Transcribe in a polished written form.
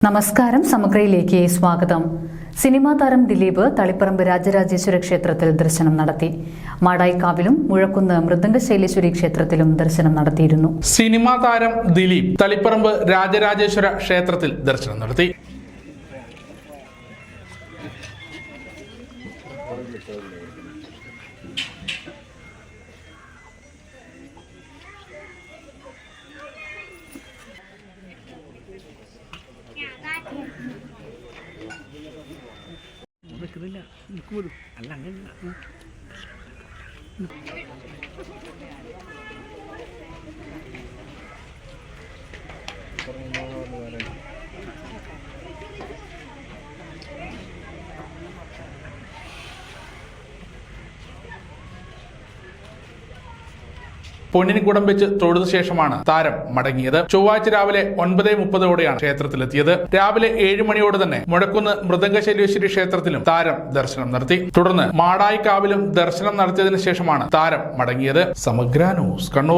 നമസ്കാരം. സമഗ്രയിലേക്ക് സ്വാഗതം. സിനിമാ താരം ദിലീപ് തളിപ്പറമ്പ് രാജരാജേശ്വര ക്ഷേത്രത്തിൽ ദർശനം നടത്തി. മാടായിക്കാവിലും മുഴക്കുന്ന് മൃദംഗശൈലേശ്വരി ക്ഷേത്രത്തിലും ദർശനം നടത്തിയിരുന്നു. സിനിമാ താരം ദിലീപ് തളിപ്പറമ്പ് രാജരാജേശ്വര ക്ഷേത്രത്തിൽ ദർശനം നടത്തി. അല്ല അങ്ങനെ പൊന്നിനിക്കുടം വെച്ച് തൊഴുത ശേഷമാണ് താരം മടങ്ങിയത്. ചൊവ്വാഴ്ച രാവിലെ 9:30 ക്ഷേത്രത്തിലെത്തിയത്. രാവിലെ 7 മണിയോടെ തന്നെ മുഴക്കുന്ന് മൃദംഗശൈലേശ്വരി ക്ഷേത്രത്തിലും താരം ദർശനം നടത്തി. തുടർന്ന് മാടായിക്കാവിലും ദർശനം നടത്തിയതിനു ശേഷമാണ് താരം മടങ്ങിയത്. സമഗ്ര ന്യൂസ്, കണ്ണൂർ.